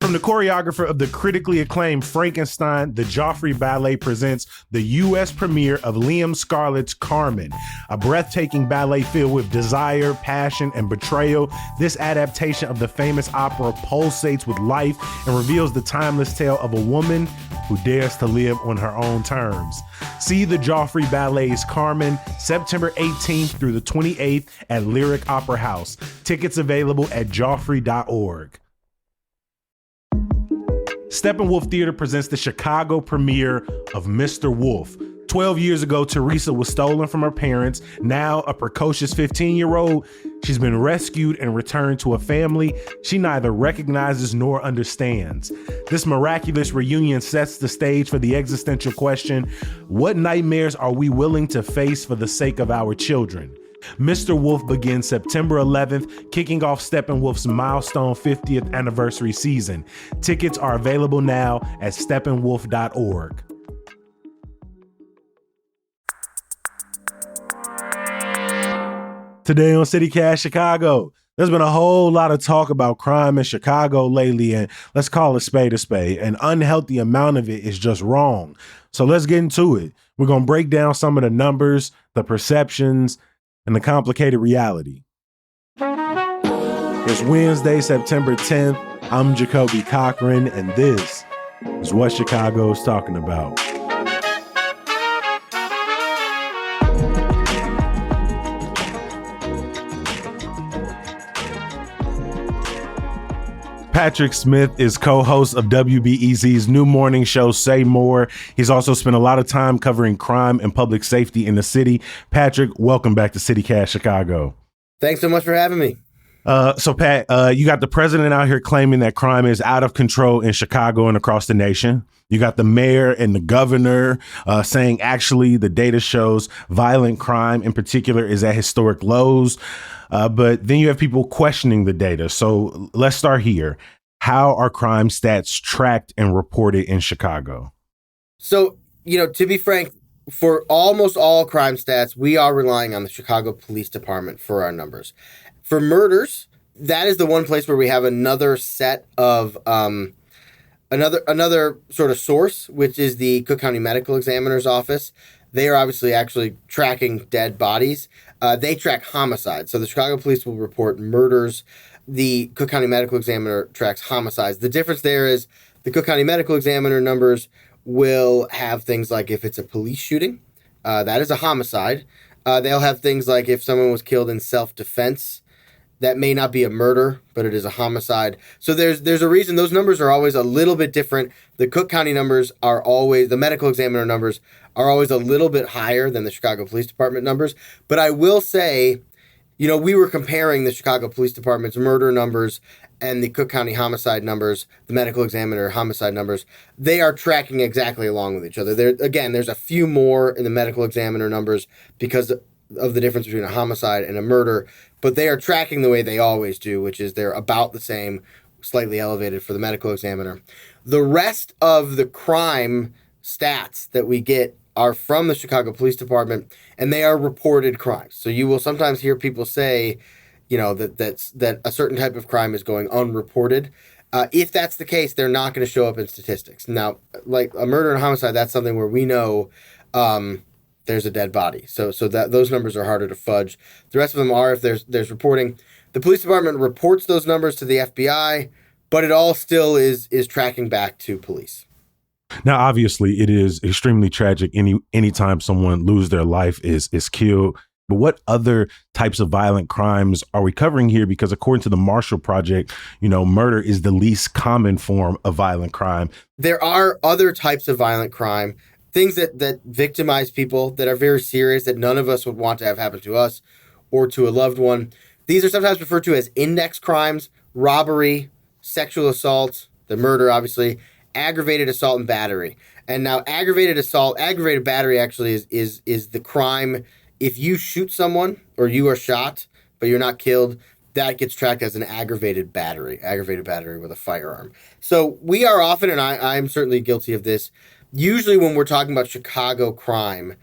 From the choreographer of the critically acclaimed Frankenstein, the Joffrey Ballet presents the U.S. premiere of Liam Scarlett's Carmen, a breathtaking ballet filled with desire, passion, and betrayal. This adaptation of the famous opera pulsates with life and reveals the timeless tale of a woman who dares to live on her own terms. See the Joffrey Ballet's Carmen, September 18th through the 28th at Lyric Opera House. Tickets available at joffrey.org. Steppenwolf Theater presents the Chicago premiere of Mr. Wolf. 12 years ago, Teresa was stolen from her parents. Now a precocious 15-year-old, she's been rescued and returned to a family she neither recognizes nor understands. This miraculous reunion sets the stage for the existential question, what nightmares are we willing to face for the sake of our children? Mr. Wolf begins September 11th, kicking off Steppenwolf's milestone 50th anniversary season. Tickets are available now at steppenwolf.org. Today on CityCast Chicago, there's been a whole lot of talk about crime in Chicago lately, and let's call a spade a spade. An unhealthy amount of it is just wrong. So let's get into it. We're going to break down some of the numbers, the perceptions, and the complicated reality. It's Wednesday, September 10th. I'm Jacoby Cochran, and this is what Chicago's talking about. Patrick Smith is co-host of WBEZ's new morning show, Say More. He's also spent a lot of time covering crime and public safety in the city. Patrick, welcome back to CityCast Chicago. Thanks so much for having me. So Pat, you got the president out here claiming that crime is out of control in Chicago and across the nation. You got the mayor and the governor saying actually the data shows violent crime in particular is at historic lows. But then you have people questioning the data. So let's start here. How are crime stats tracked and reported in Chicago? So, to be frank, for almost all crime stats, we are relying on the Chicago Police Department for our numbers. For murders, that is the one place where we have another set of another sort of source, which is the Cook County Medical Examiner's Office. They are obviously actually tracking dead bodies. They track homicides. So the Chicago Police will report murders. The Cook County Medical Examiner tracks homicides. The difference there is the Cook County Medical Examiner numbers will have things like if it's a police shooting, that is a homicide. They'll have things like if someone was killed in self-defense, that may not be a murder, but it is a homicide. So there's a reason those numbers are always a little bit different. The Cook County numbers are always, the medical examiner numbers are always a little bit higher than the Chicago Police Department numbers. But I will say, we were comparing the Chicago Police Department's murder numbers and the Cook County homicide numbers, the medical examiner homicide numbers. They are tracking exactly along with each other. There's a few more in the medical examiner numbers because of the difference between a homicide and a murder, but they are tracking the way they always do, which is they're about the same, slightly elevated for the medical examiner. The rest of the crime stats that we get are from the Chicago Police Department, and they are reported crimes. So you will sometimes hear people say, that a certain type of crime is going unreported. If that's the case, they're not going to show up in statistics. Now, like a murder and homicide, that's something where we know there's a dead body. So that those numbers are harder to fudge. The rest of them are if there's reporting. The police department reports those numbers to the FBI, but it all still is tracking back to police. Now, obviously, it is extremely tragic anytime someone loses their life is killed. But what other types of violent crimes are we covering here? Because according to the Marshall Project, murder is the least common form of violent crime. There are other types of violent crime, things that victimize people, that are very serious, that none of us would want to have happen to us or to a loved one. These are sometimes referred to as index crimes: robbery, sexual assault, the murder, obviously, aggravated assault, and battery. And now aggravated battery actually is the crime. If you shoot someone or you are shot, but you're not killed, that gets tracked as an aggravated battery with a firearm. So we are often, and I'm certainly guilty of this, usually when we're talking about Chicago crime,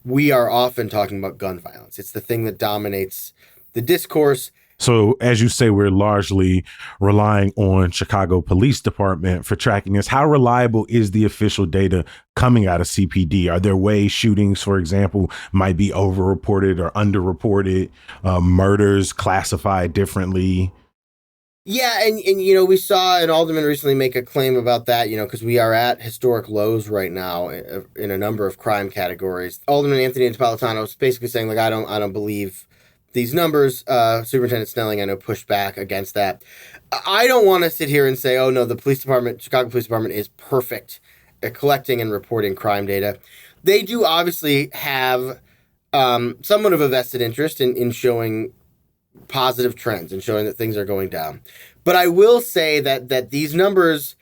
we are often talking about gun violence. It's the thing that dominates the discourse. So, as you say, we're largely relying on Chicago Police Department for tracking this. How reliable is the official data coming out of CPD? Are there ways shootings, for example, might be overreported or underreported, murders classified differently? Yeah, and we saw an alderman recently make a claim about that, because we are at historic lows right now in a number of crime categories. Alderman Anthony Napolitano is basically saying, like, I don't believe these numbers. Superintendent Snelling, I know, pushed back against that. I don't want to sit here and say, oh no, the police department, Chicago Police Department, is perfect at collecting and reporting crime data. They do obviously have somewhat of a vested interest in showing positive trends and showing that things are going down. But I will say that these numbers,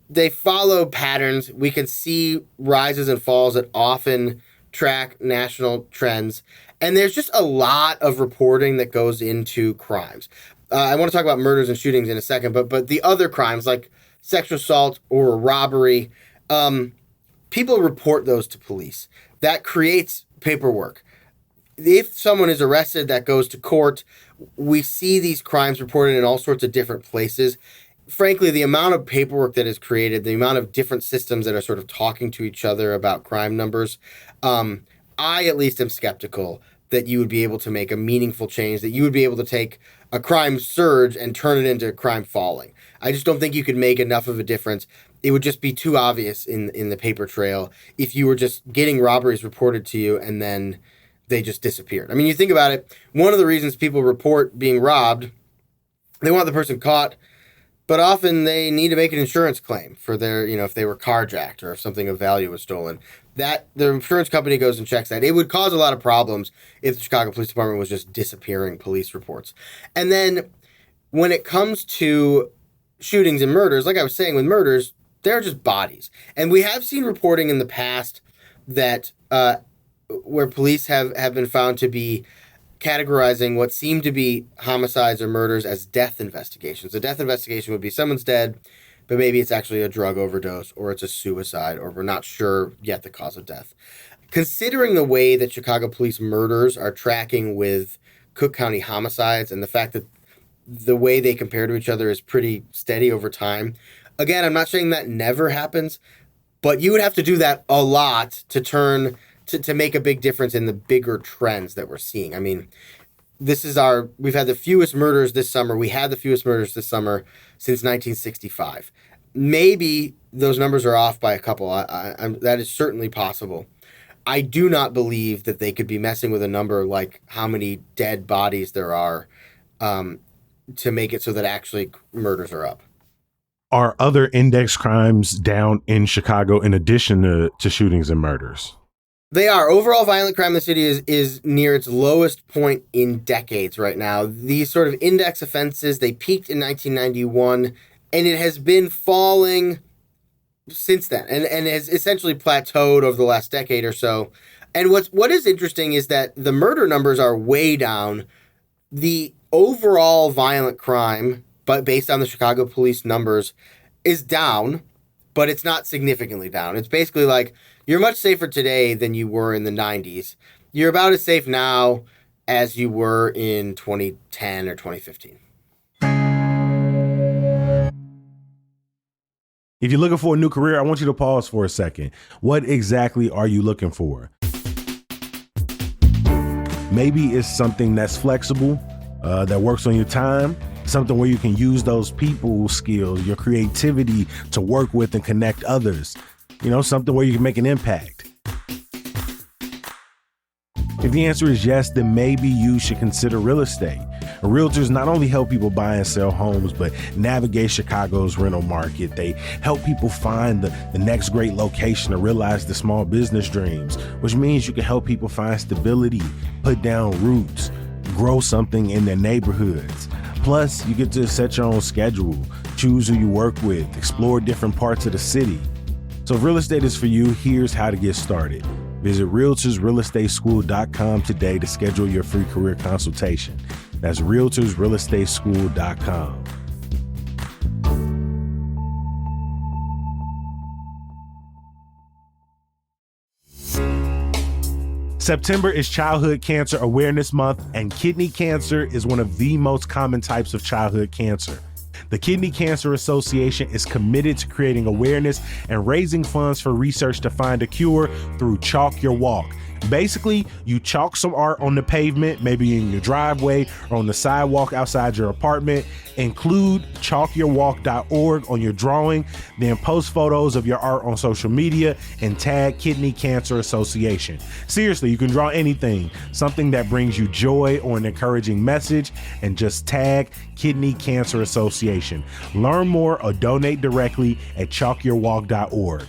they follow patterns. We can see rises and falls that often track national trends. And there's just a lot of reporting that goes into crimes. I want to talk about murders and shootings in a second, but the other crimes like sexual assault or robbery, people report those to police. That creates paperwork. If someone is arrested, that goes to court. We see these crimes reported in all sorts of different places. Frankly, the amount of paperwork that is created, the amount of different systems that are sort of talking to each other about crime numbers, I at least am skeptical that you would be able to make a meaningful change, that you would be able to take a crime surge and turn it into crime falling. I just don't think you could make enough of a difference. It would just be too obvious in the paper trail if you were just getting robberies reported to you and then they just disappeared. I mean, you think about it, one of the reasons people report being robbed, they want the person caught, but often they need to make an insurance claim for their, if they were carjacked or if something of value was stolen. That the insurance company goes and checks that. It would cause a lot of problems if the Chicago Police Department was just disappearing police reports. And then when it comes to shootings and murders, like I was saying with murders, they're just bodies. And we have seen reporting in the past that where police have been found to be categorizing what seem to be homicides or murders as death investigations. A death investigation would be someone's dead, but maybe it's actually a drug overdose or it's a suicide or we're not sure yet the cause of death. Considering the way that Chicago police murders are tracking with Cook County homicides and the fact that the way they compare to each other is pretty steady over time. Again, I'm not saying that never happens, but you would have to do that a lot to make a big difference in the bigger trends that we're seeing. I mean, we've had the fewest murders this summer. We had the fewest murders this summer since 1965. Maybe those numbers are off by a couple. That is certainly possible. I do not believe that they could be messing with a number like how many dead bodies there are to make it so that actually murders are up. Are other index crimes down in Chicago in addition to shootings and murders? They are. Overall violent crime in the city is near its lowest point in decades right now. These sort of index offenses, they peaked in 1991, and it has been falling since then and has essentially plateaued over the last decade or so. And what is interesting is that the murder numbers are way down. The overall violent crime, but based on the Chicago police numbers, is down, but it's not significantly down. It's basically like, you're much safer today than you were in the 90s. You're about as safe now as you were in 2010 or 2015. If you're looking for a new career, I want you to pause for a second. What exactly are you looking for? Maybe it's something that's flexible, that works on your time, something where you can use those people skills, your creativity to work with and connect others. Something where you can make an impact. If the answer is yes, then maybe you should consider real estate. Realtors not only help people buy and sell homes, but navigate Chicago's rental market. They help people find the next great location to realize the small business dreams, which means you can help people find stability, put down roots, grow something in their neighborhoods. Plus, you get to set your own schedule, choose who you work with, explore different parts of the city. So if real estate is for you, here's how to get started. Visit realtorsrealestateschool.com today to schedule your free career consultation. That's realtorsrealestateschool.com. September is Childhood Cancer Awareness Month, and kidney cancer is one of the most common types of childhood cancer. The Kidney Cancer Association is committed to creating awareness and raising funds for research to find a cure through Chalk Your Walk. Basically, you chalk some art on the pavement, maybe in your driveway or on the sidewalk outside your apartment. Include chalkyourwalk.org on your drawing, then post photos of your art on social media and tag Kidney Cancer Association. Seriously, you can draw anything, something that brings you joy or an encouraging message, and just tag Kidney Cancer Association. Learn more or donate directly at chalkyourwalk.org.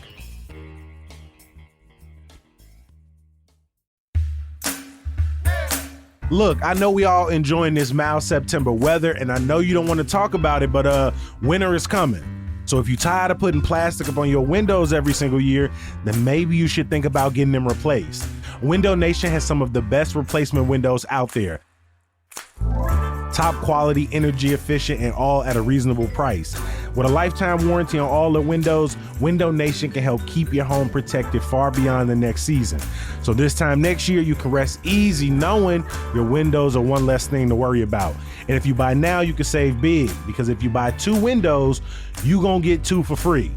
Look, I know we all enjoying this mild September weather, and I know you don't want to talk about it, but winter is coming. So if you're tired of putting plastic up on your windows every single year, then maybe you should think about getting them replaced. Window Nation has some of the best replacement windows out there. Top quality, energy efficient, and all at a reasonable price. With a lifetime warranty on all the windows, Window Nation can help keep your home protected far beyond the next season. So this time next year, you can rest easy knowing your windows are one less thing to worry about. And if you buy now, you can save big, because if you buy 2 windows, you gonna get 2 for free.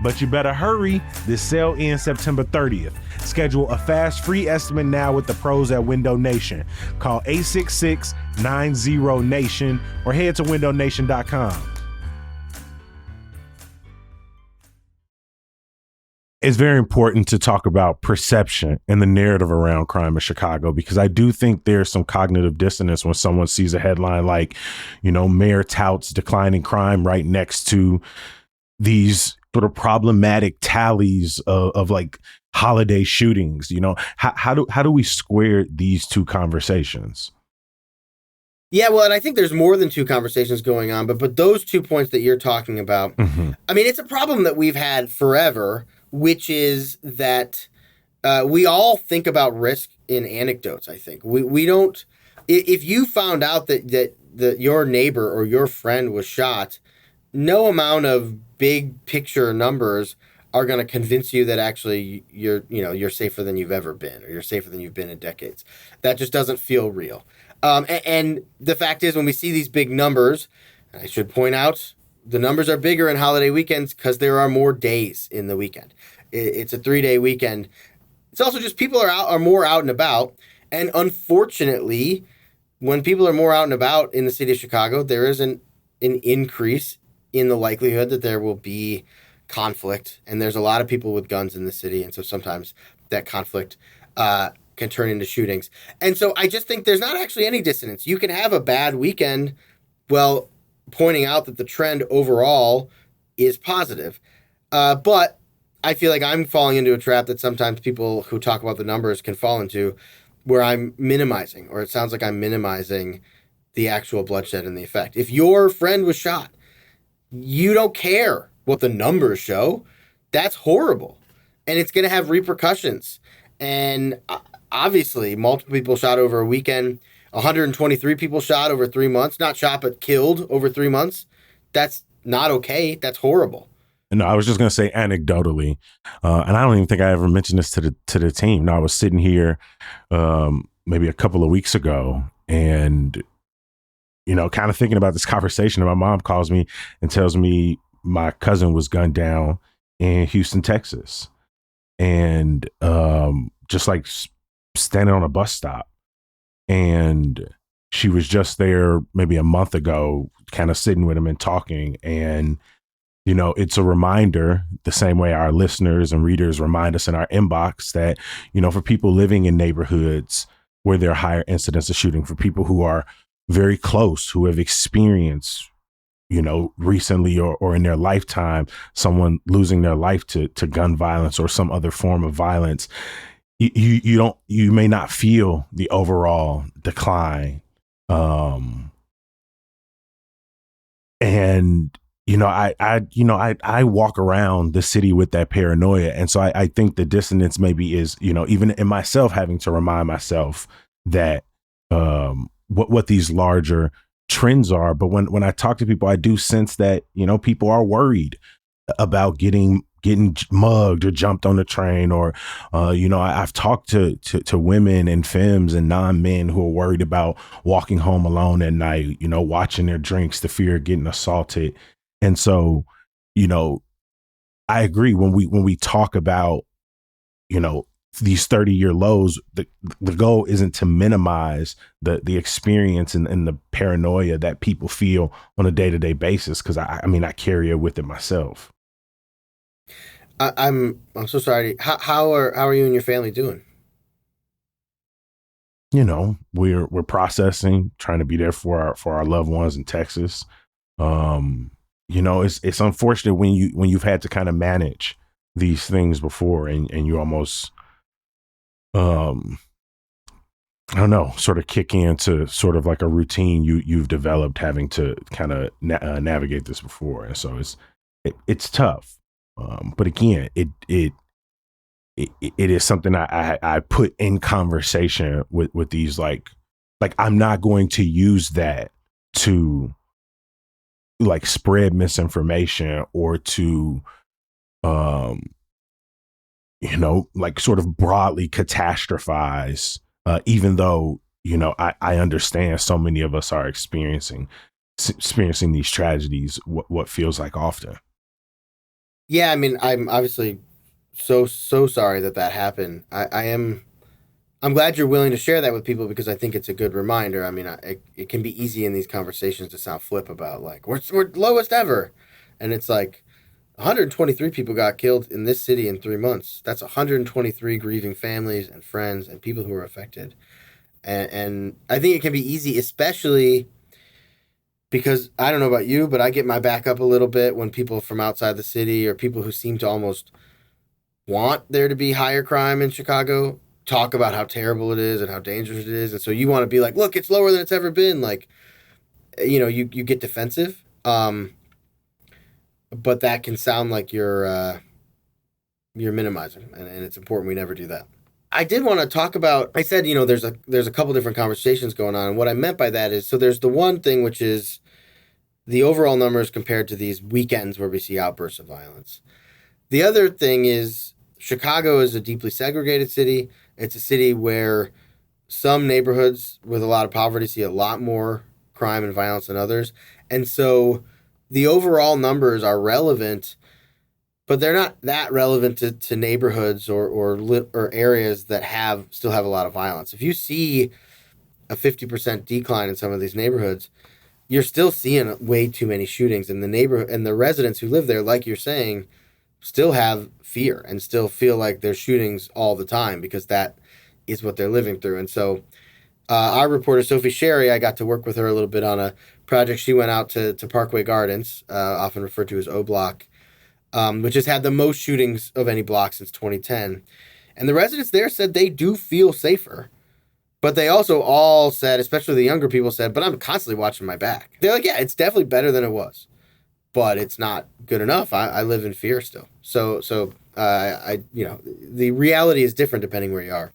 But you better hurry. This sale ends September 30th. Schedule a fast free estimate now with the pros at Window Nation. Call 866-90-NATION or head to windownation.com. It's very important to talk about perception and the narrative around crime in Chicago, because I do think there's some cognitive dissonance when someone sees a headline like, Mayor touts declining crime right next to these sort of problematic tallies of like holiday shootings. How do we square these two conversations? Yeah, well, and I think there's more than 2 conversations going on, but those 2 points that you're talking about, I mean, it's a problem that we've had forever, which is that we all think about risk in anecdotes. I think we don't. If you found out that your neighbor or your friend was shot, no amount of big picture numbers are going to convince you that actually you're safer than you've ever been, or you're safer than you've been in decades. That just doesn't feel real. And the fact is, when we see these big numbers, and I should point out, the numbers are bigger in holiday weekends because there are more days in the weekend. It's a 3-day weekend. It's also just people are more out and about. And unfortunately, when people are more out and about in the city of Chicago, there is an increase in the likelihood that there will be conflict. And there's a lot of people with guns in the city. And so sometimes that conflict can turn into shootings. And so I just think there's not actually any dissonance. You can have a bad weekend while pointing out that the trend overall is positive. But I feel like I'm falling into a trap that sometimes people who talk about the numbers can fall into, where I'm minimizing, or it sounds like I'm minimizing the actual bloodshed and the effect. If your friend was shot, you don't care what the numbers show. That's horrible. And it's going to have repercussions. And obviously, multiple people shot over a weekend, 123 people shot over 3 months, not shot, but killed over 3 months. That's not okay. That's horrible. No, I was just going to say anecdotally, and I don't even think I ever mentioned this to the team. No, I was sitting here maybe a couple of weeks ago and, kind of thinking about this conversation. And my mom calls me and tells me my cousin was gunned down in Houston, Texas. And just like standing on a bus stop. And she was just there maybe a month ago, kind of sitting with him and talking. And it's a reminder, the same way our listeners and readers remind us in our inbox that, for people living in neighborhoods where there are higher incidents of shooting, for people who are very close, who have experienced, recently or in their lifetime, someone losing their life to gun violence or some other form of violence, you may not feel the overall decline. And I walk around the city with that paranoia. And so I think the dissonance maybe is, even in myself, having to remind myself that what these larger trends are. But when I talk to people, I do sense that, people are worried about getting mugged or jumped on the train, or I've talked to women and femmes and non-men who are worried about walking home alone at night, watching their drinks, the fear of getting assaulted. And so, you know, I agree when we talk about, these 30-year lows, the goal isn't to minimize the experience and the paranoia that people feel on a day-to-day basis, because I carry it with it myself. I'm so sorry. How are you and your family doing? We're processing, trying to be there for our loved ones in Texas. It's unfortunate when you've had to kind of manage these things before, and you almost I don't know, sort of kick into sort of like a routine you've developed, having to kind of navigate this before. And so it's tough. But again, it is something I put in conversation with these, like I'm not going to use that to like spread misinformation or to like sort of broadly catastrophize, even though I understand so many of us are experiencing these tragedies what feels like often. Yeah, I mean, I'm obviously so sorry that happened. I'm glad you're willing to share that with people because I think it's a good reminder. I mean, it can be easy in these conversations to sound flip about like we're lowest ever, and it's like 123 people got killed in this city in 3 months. That's 123 grieving families and friends and people who are affected. And I think it can be easy, especially because I don't know about you, but I get my back up a little bit when people from outside the city or people who seem to almost want there to be higher crime in Chicago talk about how terrible it is and how dangerous it is. And so you want to be like, look, it's lower than it's ever been. Like, you get defensive. But that can sound like you're minimizing, and it's important we never do that. I did want to talk about. I said, there's a couple different conversations going on. And what I meant by that is, so there's the one thing which is the overall numbers compared to these weekends where we see outbursts of violence. The other thing is Chicago is a deeply segregated city. It's a city where some neighborhoods with a lot of poverty see a lot more crime and violence than others. And so the overall numbers are relevant, but they're not that relevant to neighborhoods or areas that still have a lot of violence. If you see a 50% decline in some of these neighborhoods, you're still seeing way too many shootings, and the residents who live there, like you're saying, still have fear and still feel like there's shootings all the time because that is what they're living through. And so our reporter, Sophie Sherry, I got to work with her a little bit on a project. She went out to Parkway Gardens, often referred to as O Block, which has had the most shootings of any block since 2010. And the residents there said they do feel safer. But they also all said, especially the younger people said, but I'm constantly watching my back. They're like, yeah, it's definitely better than it was, but it's not good enough. I live in fear still. So the reality is different depending where you are.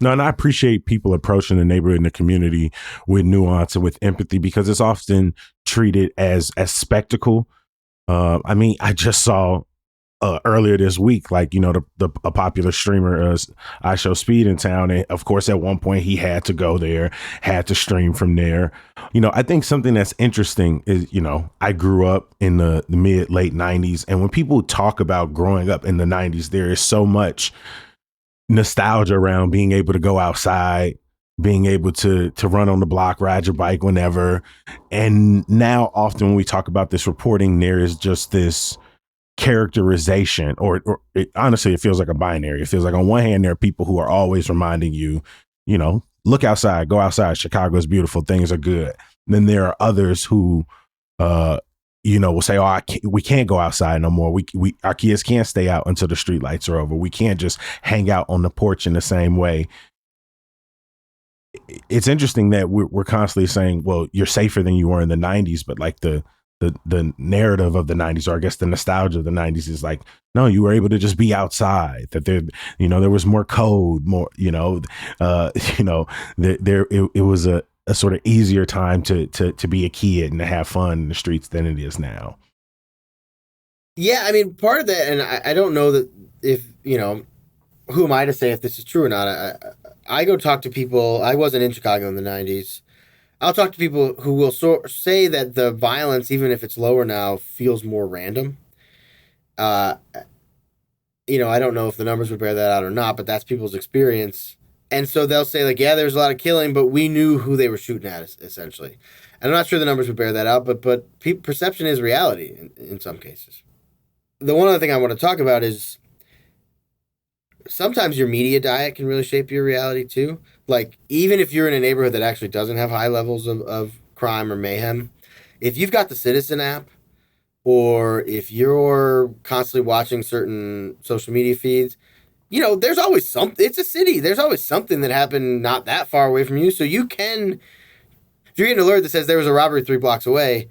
No, and I appreciate people approaching the neighborhood and the community with nuance and with empathy, because it's often treated as spectacle. I just saw earlier this week, like, a popular streamer, I Show Speed in town. And of course, at one point he had to go there, had to stream from there. I think something that's interesting is, I grew up in the mid late 90s. And when people talk about growing up in the 90s, there is so much nostalgia around being able to go outside, being able to run on the block, ride your bike whenever. And now often when we talk about this reporting, there is just this characterization, or honestly, it feels like a binary. It feels like on one hand, there are people who are always reminding you, look outside, go outside. Chicago is beautiful. Things are good. And then there are others who, will say, oh, we can't go outside no more. Our kids can't stay out until the street lights are over. We can't just hang out on the porch in the same way. It's interesting that we're constantly saying, well, you're safer than you were in the 90s, but like the narrative of the 90s, or I guess the nostalgia of the 90s, is like, no, you were able to just be outside, that there was more code, more, it was a sort of easier time to be a kid and to have fun in the streets than it is now. Yeah, I mean, part of that, and I don't know that if, who am I to say if this is true or not? I go talk to people. I wasn't in Chicago in the 90s. I'll talk to people who will say that the violence, even if it's lower now, feels more random. Uh, I don't know if the numbers would bear that out or not, but that's people's experience. And so they'll say, like, yeah, there's a lot of killing, but we knew who they were shooting at, essentially. And I'm not sure the numbers would bear that out, but perception is reality in some cases. The one other thing I want to talk about is sometimes your media diet can really shape your reality too. Like, even if you're in a neighborhood that actually doesn't have high levels of crime or mayhem, if you've got the Citizen app, or if you're constantly watching certain social media feeds, there's always something. It's a city. There's always something that happened not that far away from you. So you can, if you're getting an alert that says there was a robbery 3 blocks away,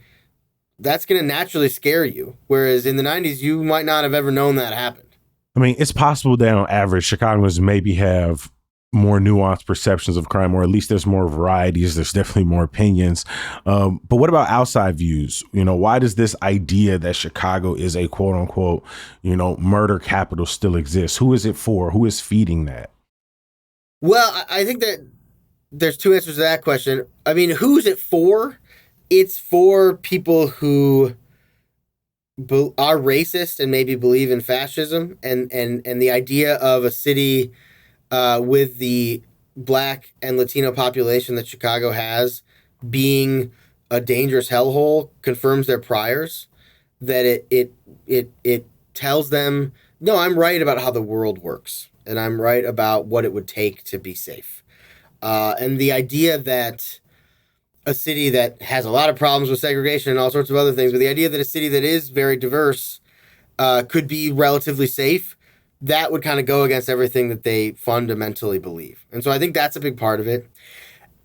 that's going to naturally scare you. Whereas in the 90s, you might not have ever known that happened. I mean, it's possible that on average, Chicagoans maybe have more nuanced perceptions of crime, or at least there's more varieties. There's definitely more opinions. But what about outside views? Why does this idea that Chicago is a quote unquote, murder capital still exist? Who is it for? Who is feeding that? Well, I think that there's two answers to that question. I mean, who's it for? It's for people who are racist and maybe believe in fascism, and the idea of a city with the black and Latino population that Chicago has being a dangerous hellhole confirms their priors. That it tells them, no, I'm right about how the world works, and I'm right about what it would take to be safe. And the idea that a city that has a lot of problems with segregation and all sorts of other things, but the idea that a city that is very diverse could be relatively safe, that would kind of go against everything that they fundamentally believe. And so I think that's a big part of it.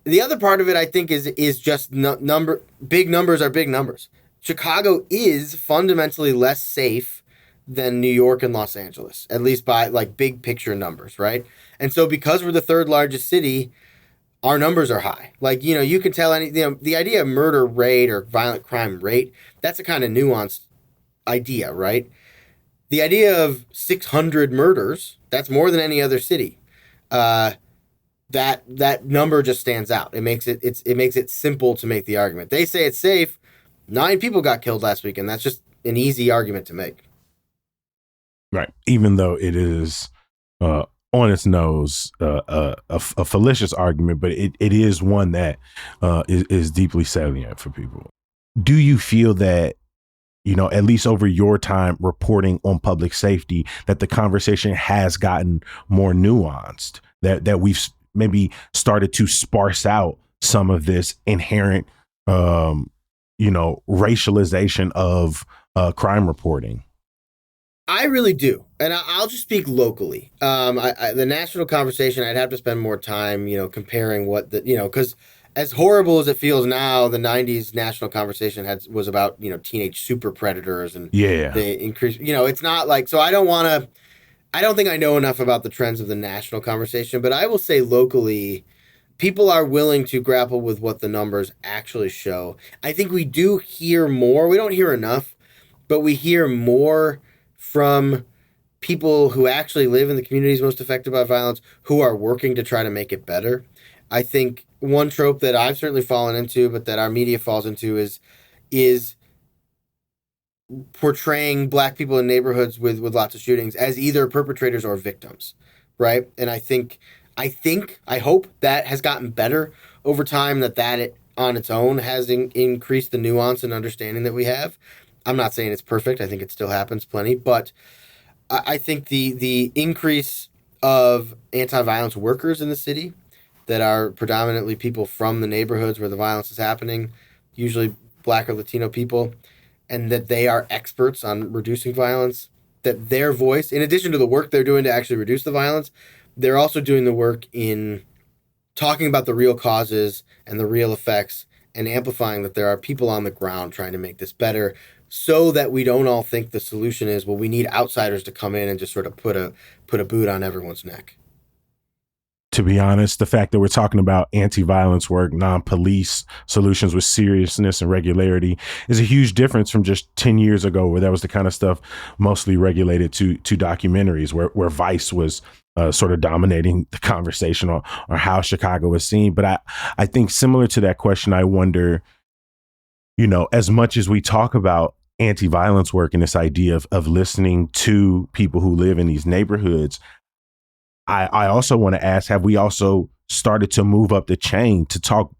The other part of it, I think, is just number. Big numbers are big numbers. Chicago is fundamentally less safe than New York and Los Angeles, at least by like big picture numbers, right? And so because we're the third largest city, our numbers are high. Like, you can tell the idea of murder rate or violent crime rate, that's a kind of nuanced idea, right? The idea of 600 murders, that's more than any other city. Uh, that number just stands out. It makes it simple to make the argument. They say it's safe. 9 people got killed last week, and that's just an easy argument to make. Right. Even though it is on its nose a fallacious argument, but it is one that is deeply salient for people. Do you feel that, at least over your time reporting on public safety, that the conversation has gotten more nuanced, that we've maybe started to sparse out some of this inherent, racialization of crime reporting? I really do, and I'll just speak locally. The national conversation, I'd have to spend more time, comparing what because as horrible as it feels now, the '90s national conversation was about teenage super predators and Yeah. the increase. It's not like so. I don't want to. I don't think I know enough about the trends of the national conversation, but I will say locally, people are willing to grapple with what the numbers actually show. I think we do hear more. We don't hear enough, but we hear more from people who actually live in the communities most affected by violence, who are working to try to make it better. I think one trope that I've certainly fallen into, but that our media falls into, is portraying black people in neighborhoods with lots of shootings as either perpetrators or victims, right? And I hope that has gotten better over time. That it, on its own has increased the nuance and understanding that we have. I'm not saying it's perfect. I think it still happens plenty, but I think the increase of anti-violence workers in the city that are predominantly people from the neighborhoods where the violence is happening, usually black or Latino people, and that they are experts on reducing violence, that their voice, in addition to the work they're doing to actually reduce the violence, they're also doing the work in talking about the real causes and the real effects and amplifying that there are people on the ground trying to make this better, so that we don't all think the solution is, well, we need outsiders to come in and just sort of put a boot on everyone's neck. to be honest. The fact that we're talking about anti-violence work, non-police solutions with seriousness and regularity is a huge difference from just 10 years ago, where that was the kind of stuff mostly regulated to documentaries, where Vice was sort of dominating the conversation on how Chicago is seen. But I think similar to that question, I wonder, as much as we talk about anti-violence work and this idea of listening to people who live in these neighborhoods, I also want to ask, have we also started to move up the chain to talk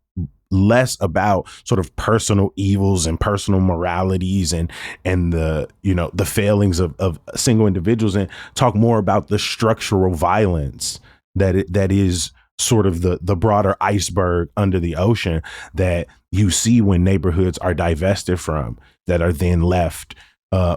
less about sort of personal evils and personal moralities and the, the failings of single individuals, and talk more about the structural violence that is sort of the broader iceberg under the ocean that you see when neighborhoods are divested from, that are then left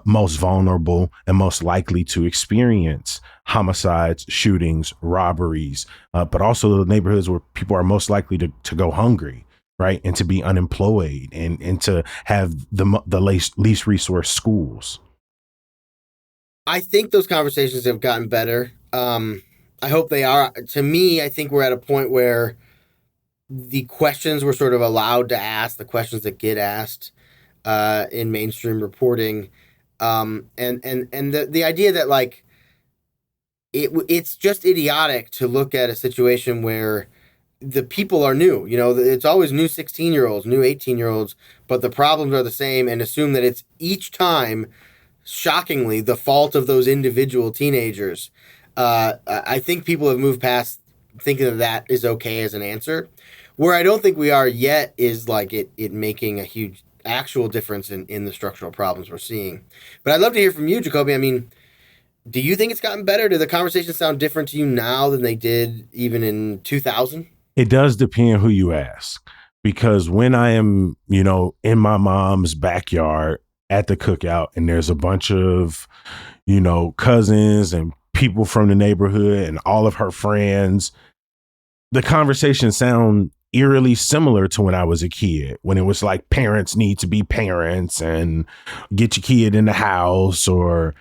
most vulnerable and most likely to experience homicides, shootings, robberies, but also the neighborhoods where people are most likely to go hungry, right, and to be unemployed, and to have the least resource schools. I think those conversations have gotten better. I hope they are. To me, I think we're at a point where the questions we're sort of allowed to ask, the questions that get asked in mainstream reporting, and the idea that like it's just idiotic to look at a situation where the people are new. It's always new 16-year-olds, new 18-year-olds, but the problems are the same, and assume that it's each time, shockingly, the fault of those individual teenagers. I think people have moved past thinking that is okay as an answer. Where I don't think we are yet is like it making a huge actual difference in the structural problems we're seeing. But I'd love to hear from you, Jacoby. I mean, do you think it's gotten better? Do the conversations sound different to you now than they did even in 2000? It does depend who you ask, because when I am, in my mom's backyard at the cookout, and there's a bunch of, cousins and people from the neighborhood and all of her friends, the conversations sound eerily similar to when I was a kid, when it was like parents need to be parents and get your kid in the house, or,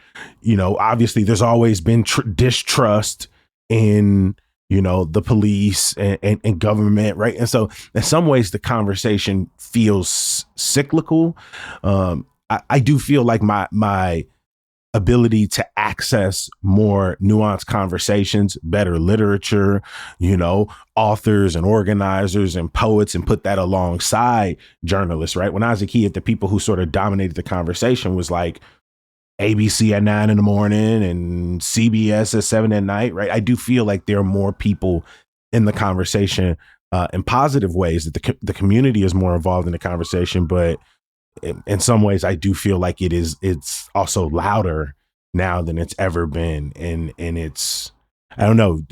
obviously there's always been distrust in, the police and government. Right. And so in some ways the conversation feels cyclical. I do feel like my ability to access more nuanced conversations, better literature, authors and organizers and poets, and put that alongside journalists, right? When I was a kid, the people who sort of dominated the conversation was like ABC at 9 a.m. and CBS at 7 p.m, right? I do feel like there are more people in the conversation in positive ways, that the community is more involved in the conversation, but in some ways, I do feel like it's also louder now than it's ever been. And it's, I don't know,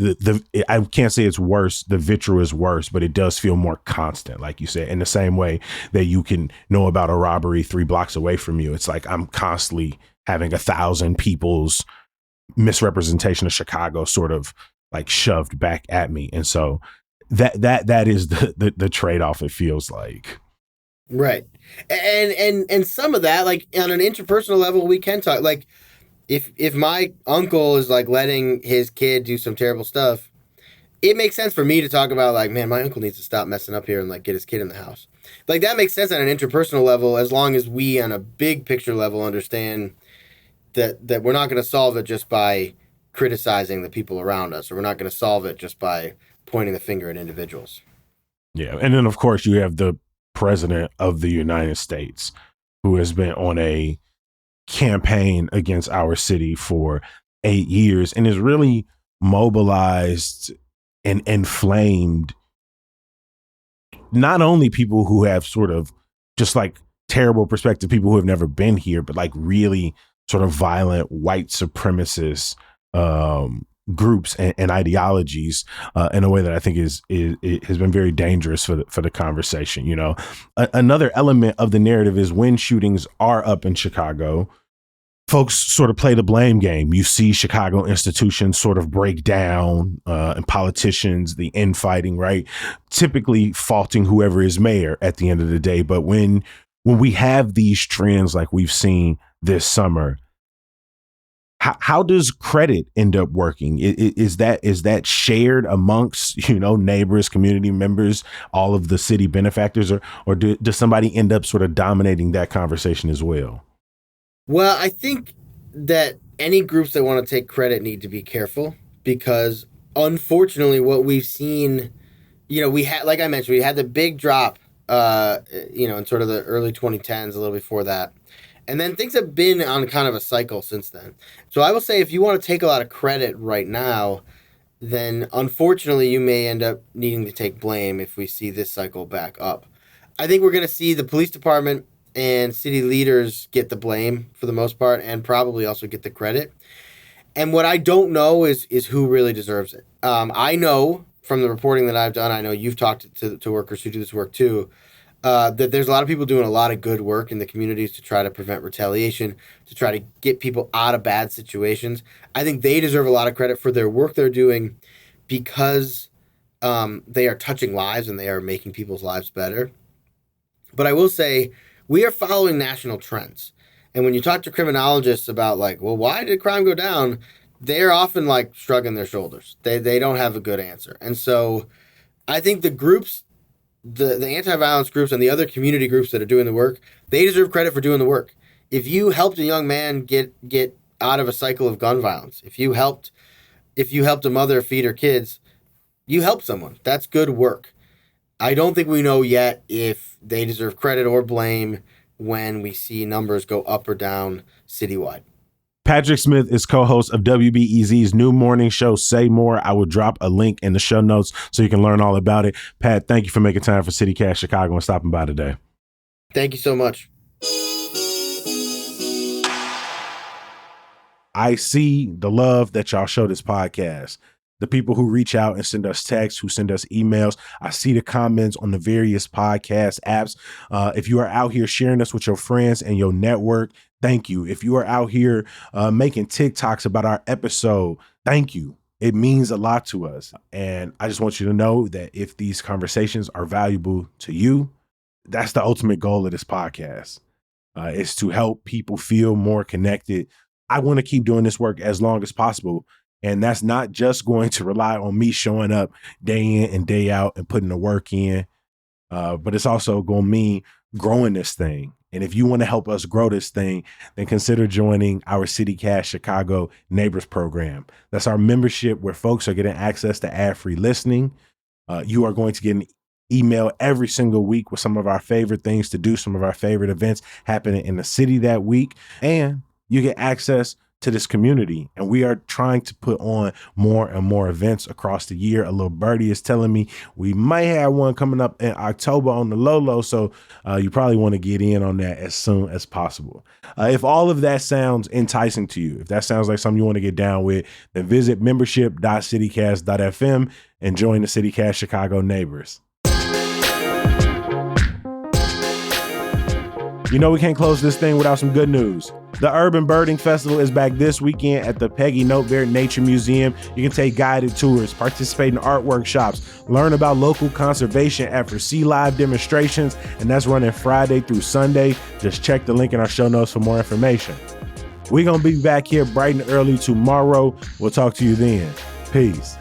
I can't say it's worse. The vitriol is worse, but it does feel more constant, like you said, in the same way that you can know about a robbery 3 blocks away from you. It's like I'm constantly having 1,000 people's misrepresentation of Chicago sort of like shoved back at me. And so that is the trade-off, it feels like. Right. And some of that, like on an interpersonal level, we can talk. Like if my uncle is like letting his kid do some terrible stuff, it makes sense for me to talk about like, man, my uncle needs to stop messing up here and like get his kid in the house. Like that makes sense on an interpersonal level, as long as we on a big picture level understand that we're not going to solve it just by criticizing the people around us, or we're not going to solve it just by pointing the finger at individuals. Yeah. And then of course you have the President of the United States, who has been on a campaign against our city for 8 years and is really mobilized and inflamed not only people who have sort of just like terrible perspective, people who have never been here, but like really sort of violent white supremacist groups and ideologies in a way that I think it has been very dangerous for the conversation. Another element of the narrative is when shootings are up in Chicago, folks sort of play the blame game. You see Chicago institutions sort of break down, and politicians, the infighting, right? Typically faulting whoever is mayor at the end of the day. But when we have these trends like we've seen this summer, How does credit end up working? Is that shared amongst, neighbors, community members, all of the city benefactors, or does somebody end up sort of dominating that conversation as well? Well, I think that any groups that want to take credit need to be careful because unfortunately what we've seen, we had, like I mentioned, we had the big drop, in sort of the early 2010s, a little before that. And then things have been on kind of a cycle since then. So I will say if you want to take a lot of credit right now, then unfortunately you may end up needing to take blame if we see this cycle back up. I think we're going to see the police department and city leaders get the blame for the most part and probably also get the credit. And what I don't know is who really deserves it. I know from the reporting that I've done, I know you've talked to workers who do this work too, that there's a lot of people doing a lot of good work in the communities to try to prevent retaliation, to try to get people out of bad situations. I think they deserve a lot of credit for their work they're doing because they are touching lives and they are making people's lives better. But I will say we are following national trends. And when you talk to criminologists about why did crime go down? They're often shrugging their shoulders. They don't have a good answer. And so I think the groups, the anti-violence groups and the other community groups that are doing the work, they deserve credit for doing the work. If you helped a young man get out of a cycle of gun violence, if you helped a mother feed her kids, you helped someone. That's good work. I don't think we know yet if they deserve credit or blame when we see numbers go up or down citywide. Patrick Smith is co-host of WBEZ's new morning show, Say More. I will drop a link in the show notes so you can learn all about it. Pat, thank you for making time for CityCast Chicago and stopping by today. Thank you so much. I see the love that y'all show this podcast. The people who reach out and send us texts, who send us emails. I see the comments on the various podcast apps. If you are out here sharing us with your friends and your network, thank you. If you are out here making TikToks about our episode, thank you. It means a lot to us. And I just want you to know that if these conversations are valuable to you, that's the ultimate goal of this podcast, is to help people feel more connected. I want to keep doing this work as long as possible. And that's not just going to rely on me showing up day in and day out and putting the work in, but it's also going to mean growing this thing. And if you want to help us grow this thing, then consider joining our CityCast Chicago Neighbors Program. That's our membership where folks are getting access to ad-free listening. You are going to get an email every single week with some of our favorite things to do, some of our favorite events happening in the city that week. And you get access to this community. And we are trying to put on more and more events across the year. A little birdie is telling me we might have one coming up in October on the low. So you probably want to get in on that as soon as possible. If all of that sounds enticing to you, if that sounds like something you want to get down with, then visit membership.citycast.fm and join the CityCast Chicago Neighbors. You know we can't close this thing without some good news. The Urban Birding Festival is back this weekend at the Peggy Notebaert Nature Museum. You can take guided tours, participate in art workshops, learn about local conservation efforts, see live demonstrations, and that's running Friday through Sunday. Just check the link in our show notes for more information. We're going to be back here bright and early tomorrow. We'll talk to you then. Peace.